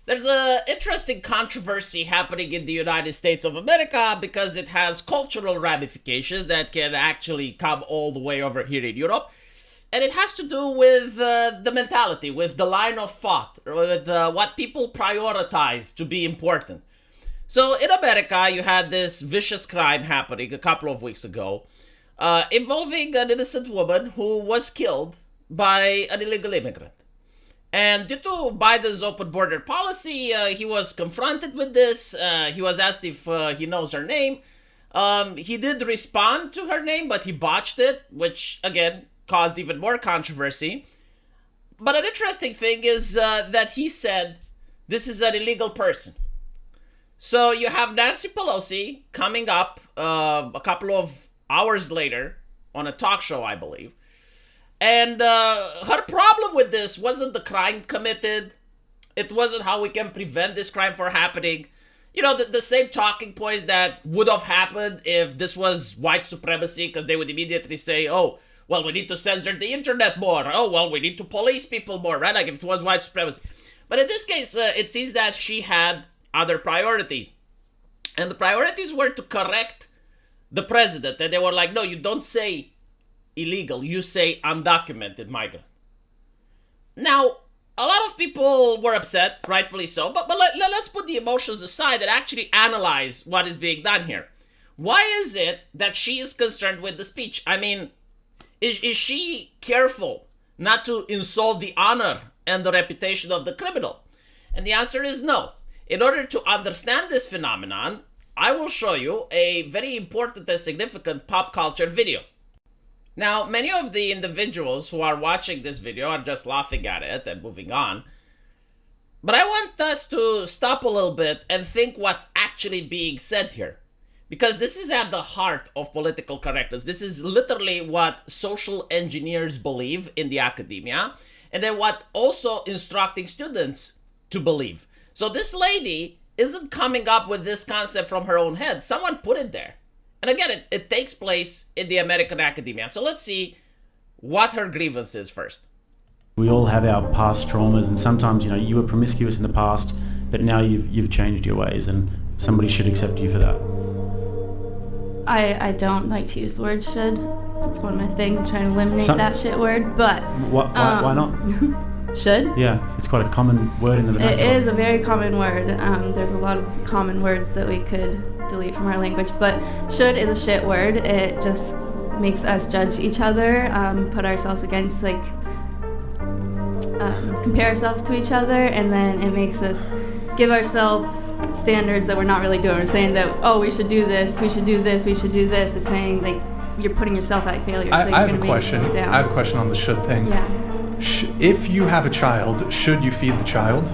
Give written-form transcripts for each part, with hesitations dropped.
There's a interesting controversy happening in the United States of America because it has cultural ramifications that can actually come all the way over here in Europe. And it has to do with the mentality, with the line of thought, with what people prioritize to be important. So in America, you had this vicious crime happening a couple of weeks ago involving an innocent woman who was killed by an illegal immigrant. And due to Biden's open border policy, he was confronted with this. He was asked if he knows her name. He did respond to her name, but he botched it, which, again, caused even more controversy. But an interesting thing is that he said this is an illegal person. So you have Nancy Pelosi coming up a couple of hours later on a talk show, I believe. And her problem with this wasn't the crime committed. It wasn't how we can prevent this crime from happening. You know, the same talking points that would have happened if this was white supremacy, because they would immediately say, oh, well, we need to censor the internet more. Oh, well, we need to police people more, right? Like if it was white supremacy. But in this case, it seems that she had other priorities. And the priorities were to correct the president. And they were like, no, you don't say illegal, you say undocumented migrant. Now, a lot of people were upset, rightfully so, but let's put the emotions aside and actually analyze what is being done here. Why is it that she is concerned with the speech? I mean, is she careful not to insult the honor and the reputation of the criminal? And the answer is no. In order to understand this phenomenon, I will show you a very important and significant pop culture video. Now, many of the individuals who are watching this video are just laughing at it and moving on. But I want us to stop a little bit and think what's actually being said here. Because this is at the heart of political correctness. This is literally what social engineers believe in the academia, and then what also instructing students to believe. So this lady isn't coming up with this concept from her own head. Someone put it there. And again, it takes place in the American academia. So let's see what her grievance is first. We all have our past traumas, and sometimes, you were promiscuous in the past, but now you've changed your ways, and somebody should accept you for that. I don't like to use the word should. It's one of my things, trying to eliminate that shit word, but... Why not? Should? Yeah, it's quite a common word in the vernacular. It is a very common word. There's a lot of common words that we could delete from our language, but should is a shit word. It just makes us judge each other, put ourselves against, compare ourselves to each other, and then it makes us give ourselves standards that we're not really doing. We're saying that, oh, we should do this, we should do this, we should do this. It's saying you're putting yourself at failure. So I have a question. I have a question on the should thing. Yeah. If you have a child, should you feed the child?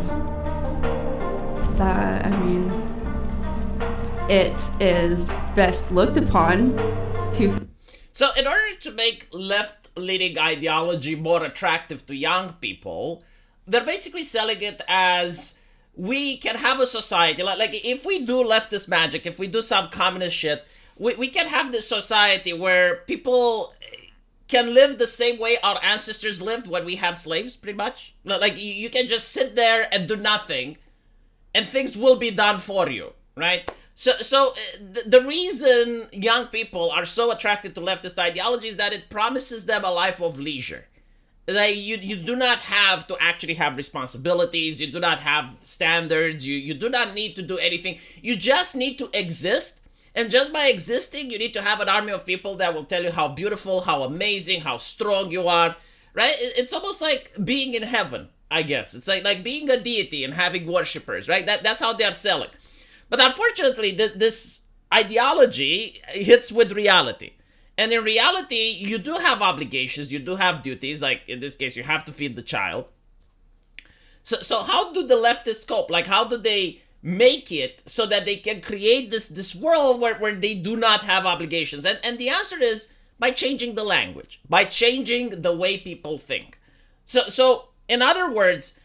It is best looked upon to... So in order to make left-leaning ideology more attractive to young people, they're basically selling it as we can have a society, like if we do leftist magic, if we do some communist shit, we can have this society where people can live the same way our ancestors lived when we had slaves, pretty much. Like you can just sit there and do nothing, and things will be done for you, right? So the reason young people are so attracted to leftist ideology is that it promises them a life of leisure. Like you do not have to actually have responsibilities. You do not have standards. You do not need to do anything. You just need to exist. And just by existing, you need to have an army of people that will tell you how beautiful, how amazing, how strong you are, right? It's almost like being in heaven, I guess. It's like being a deity and having worshippers, right? That's how they're selling. But unfortunately, this ideology hits with reality. And in reality, you do have obligations, you do have duties, like in this case, you have to feed the child. So how do the leftists cope? Like, how do they make it so that they can create this world where they do not have obligations? And the answer is by changing the language, by changing the way people think. So in other words,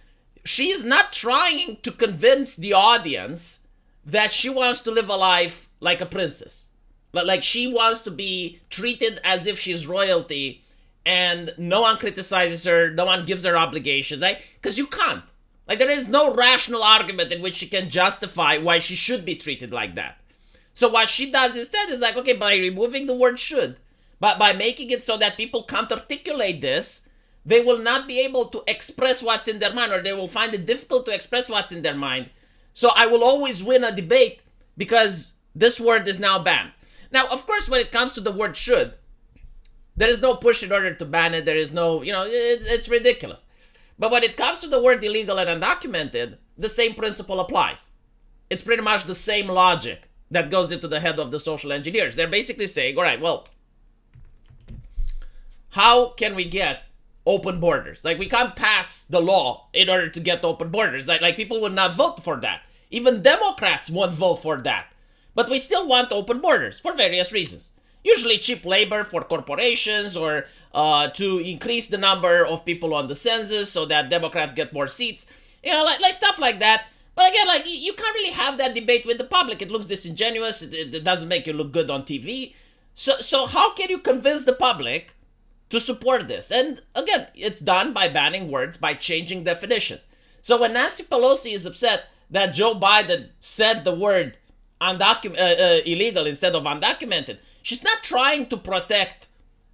she is not trying to convince the audience that she wants to live a life like a princess. Like she wants to be treated as if she's royalty and no one criticizes her, no one gives her obligations, right? Because you can't. Like, there is no rational argument in which she can justify why she should be treated like that. So what she does instead is like, okay, by removing the word should, but by making it so that people can't articulate this, they will not be able to express what's in their mind, or they will find it difficult to express what's in their mind. So I will always win a debate because this word is now banned. Now, of course, when it comes to the word should, there is no push in order to ban it. There is no, it's ridiculous. But when it comes to the word illegal and undocumented, the same principle applies. It's pretty much the same logic that goes into the head of the social engineers. They're basically saying, all right, well, how can we get open borders? Like, we can't pass the law in order to get open borders. Like people would not vote for that. Even Democrats won't vote for that. But we still want open borders for various reasons. Usually cheap labor for corporations, or to increase the number of people on the census so that Democrats get more seats. Like stuff like that. But again, like, you can't really have that debate with the public. It looks disingenuous. It doesn't make you look good on TV. So how can you convince the public to support this? And again, it's done by banning words, by changing definitions. So when Nancy Pelosi is upset that Joe Biden said the word illegal instead of undocumented, she's not trying to protect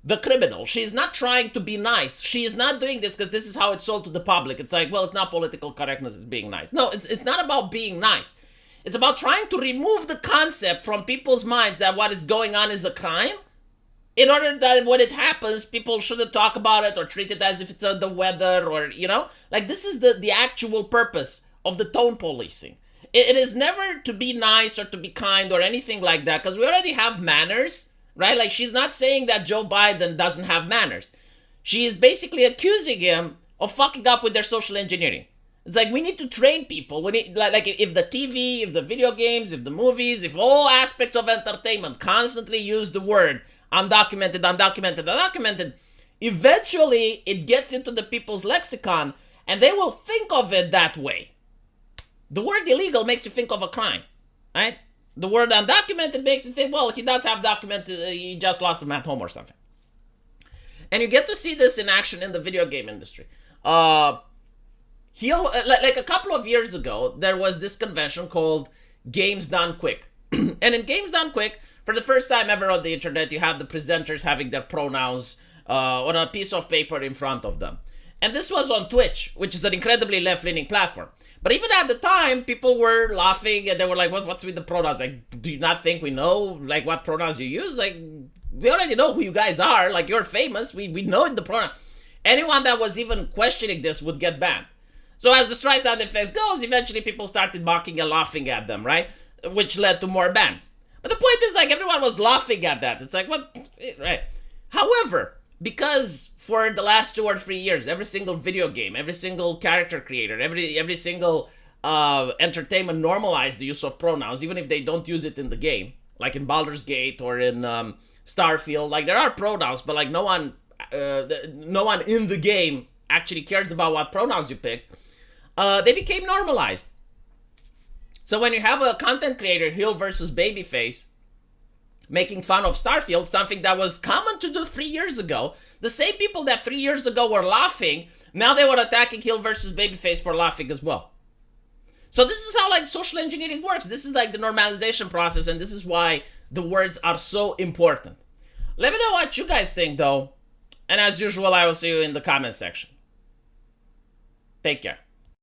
the criminal. She's not trying to be nice. She is not doing this because this is how it's sold to the public. It's like, well, it's not political correctness, it's being nice. No, it's not about being nice. It's about trying to remove the concept from people's minds that what is going on is a crime, in order that when it happens, people shouldn't talk about it or treat it as if it's the weather, or, like, this is the actual purpose of the tone policing. It is never to be nice or to be kind or anything like that, because we already have manners, right? Like, she's not saying that Joe Biden doesn't have manners. She is basically accusing him of fucking up with their social engineering. It's like, we need to train people. We need, like if the TV, if the video games, if the movies, if all aspects of entertainment constantly use the word undocumented, eventually it gets into the people's lexicon and they will think of it that way. The word illegal makes you think of a crime, right? The word undocumented makes you think, well, he does have documents, he just lost them at home or something. And you get to see this in action in the video game industry. Like a couple of years ago, there was this convention called Games Done Quick. And in Games Done Quick, for the first time ever on the internet, you had the presenters having their pronouns on a piece of paper in front of them. And this was on Twitch, which is an incredibly left-leaning platform. But even at the time, people were laughing and they were like, what's with the pronouns? Like, do you not think we know, like, what pronouns you use? Like, we already know who you guys are. Like, you're famous. We know the pronoun. Anyone that was even questioning this would get banned. So as the Streisand effect goes, eventually people started mocking and laughing at them, right? Which led to more bans. But the point is, like, everyone was laughing at that. It's like, what? Right. However, because for the last 2 or 3 years, every single video game, every single character creator, every single entertainment normalized the use of pronouns, even if they don't use it in the game, like in Baldur's Gate or in Starfield. Like, there are pronouns, but like no one in the game actually cares about what pronouns you pick. They became normalized. So when you have a content creator, heel versus babyface, making fun of Starfield, something that was common to do 3 years ago, the same people that 3 years ago were laughing, now they were attacking heel versus babyface for laughing as well. So this is how, like, social engineering works. This is like the normalization process, and this is why the words are so important. Let me know what you guys think, though. And as usual, I will see you in the comment section. Take care.